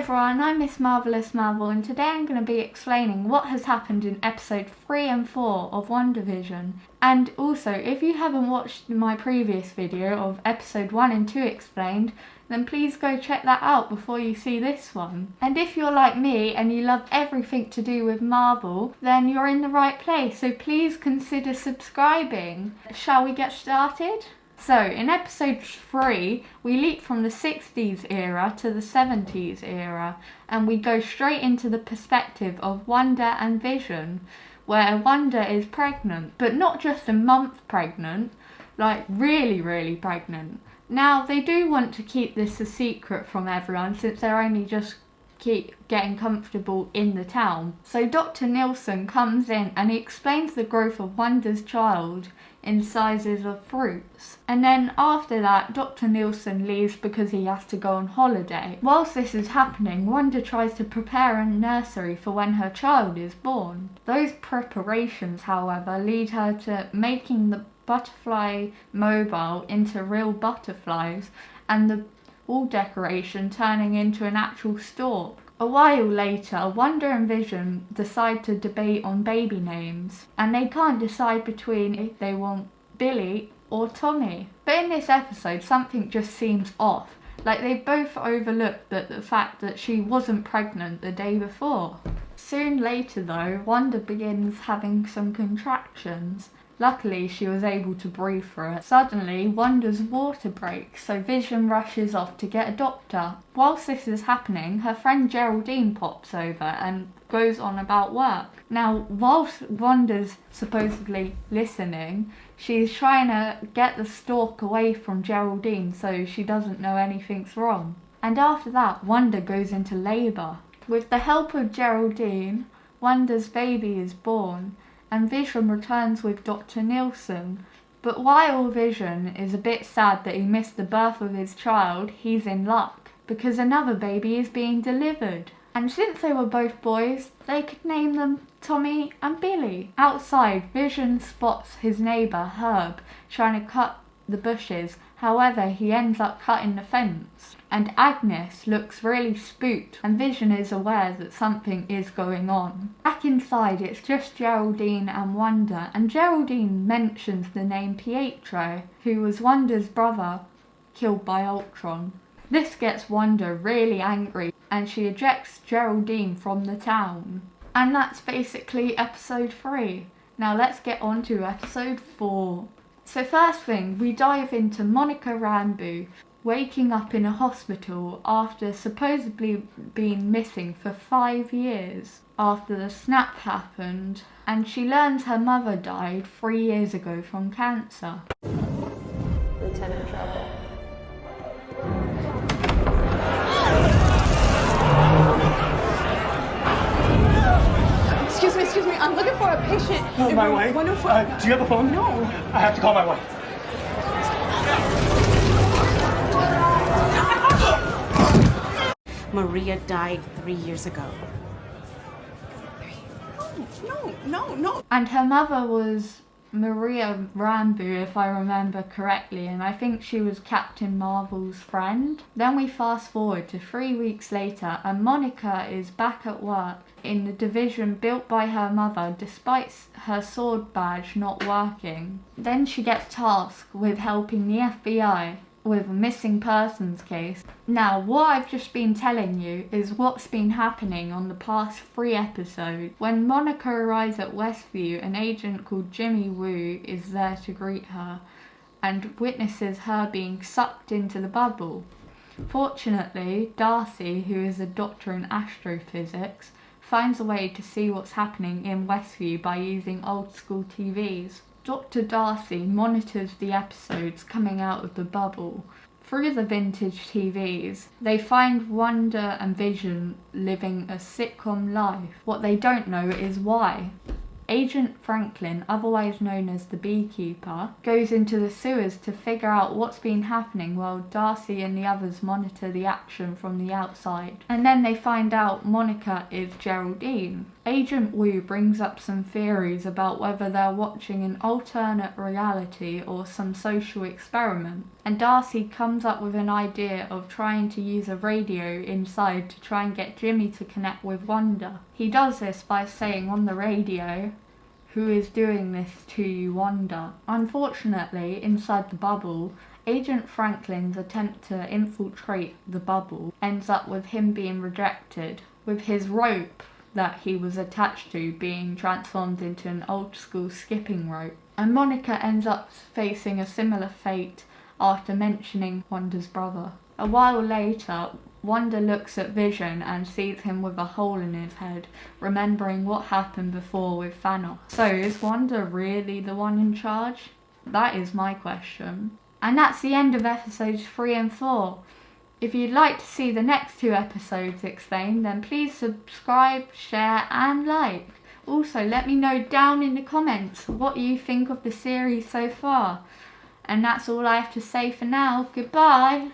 everyone, I'm Miss Marvellous Marvel, and today I'm going to be explaining what has happened in episode 3 and 4 of Wandavision. And also, if you haven't watched my previous video of episode 1 and 2 explained, then please go check that out before you see this one. And if you're like me and you love everything to do with Marvel, then you're in the right place, so please consider subscribing. Shall we get started? So, in episode 3, we leap from the 60s era to the 70s era, and we go straight into the perspective of Wanda and Vision, where Wanda is pregnant, but not just a month pregnant, like really pregnant. Now, they do want to keep this a secret from everyone since they're only just keep getting comfortable in the town. So Dr. Nielsen comes in and he explains the growth of Wanda's child in sizes of fruits. And then after that, Dr. Nielsen leaves because he has to go on holiday. Whilst this is happening, Wanda tries to prepare a nursery for when her child is born. Those preparations, however, lead her to making the butterfly mobile into real butterflies and the wall decoration turning into an actual stork. A while later, Wanda and Vision decide to debate on baby names, and they can't decide between if they want Billy or Tommy. But in this episode, something just seems off. Like they both overlooked the fact that she wasn't pregnant the day before. Soon later though, Wanda begins having some contractions. Luckily, she was able to breathe through it. Suddenly, Wanda's water breaks, so Vision rushes off to get a doctor. Whilst this is happening, her friend Geraldine pops over and goes on about work. Now, whilst Wanda's supposedly listening, she's trying to get the stork away from Geraldine so she doesn't know anything's wrong. And after that, Wanda goes into labour. With the help of Geraldine, Wanda's baby is born, and Vision returns with Dr. Nielsen. But while Vision is a bit sad that he missed the birth of his child, he's in luck, because another baby is being delivered. And since they were both boys, they could name them Tommy and Billy. Outside, Vision spots his neighbour, Herb, trying to cut the bushes. However, he ends up cutting the fence. And Agnes looks really spooked, and Vision is aware that something is going on. Back inside, it's just Geraldine and Wanda, and Geraldine mentions the name Pietro, who was Wanda's brother, killed by Ultron. This gets Wanda really angry, and she ejects Geraldine from the town. And that's basically episode 3. Now let's get on to episode 4. So first thing, we dive into Monica Rambeau, waking up in a hospital after supposedly being missing for 5 years after the snap happened, and she learns her mother died 3 years ago from cancer. Lieutenant Trouble. Excuse me, I'm looking for a patient. Oh, my wife? Do you have a phone? No. I have to call my wife. Maria died 3 years ago. No. And her mother was Maria Rambeau, if I remember correctly, and I think she was Captain Marvel's friend. Then we fast forward to 3 weeks later, and Monica is back at work in the division built by her mother despite her sword badge not working. Then she gets tasked with helping the FBI with a missing persons case. Now, what I've just been telling you is what's been happening on the past 3 episodes. When Monica arrives at Westview, an agent called Jimmy Woo is there to greet her and witnesses her being sucked into the bubble. Fortunately, Darcy, who is a doctor in astrophysics, finds a way to see what's happening in Westview by using old school TVs. Dr. Darcy monitors the episodes coming out of the bubble. Through the vintage TVs, they find Wanda and Vision living a sitcom life. What they don't know is why. Agent Franklin, otherwise known as the Beekeeper, goes into the sewers to figure out what's been happening while Darcy and the others monitor the action from the outside. And then they find out Monica is Geraldine. Agent Wu brings up some theories about whether they're watching an alternate reality or some social experiment. And Darcy comes up with an idea of trying to use a radio inside to try and get Jimmy to connect with Wanda. He does this by saying on the radio, "Who is doing this to you, Wanda?" Unfortunately, inside the bubble, Agent Franklin's attempt to infiltrate the bubble ends up with him being rejected, with his rope that he was attached to being transformed into an old school skipping rope. And Monica ends up facing a similar fate after mentioning Wanda's brother. A while later, Wanda looks at Vision and sees him with a hole in his head, remembering what happened before with Thanos. So is Wanda really the one in charge? That is my question. And that's the end of episodes 3 and 4. If you'd like to see the next 2 episodes explained, then please subscribe, share and like. Also, let me know down in the comments what you think of the series so far. And that's all I have to say for now. Goodbye!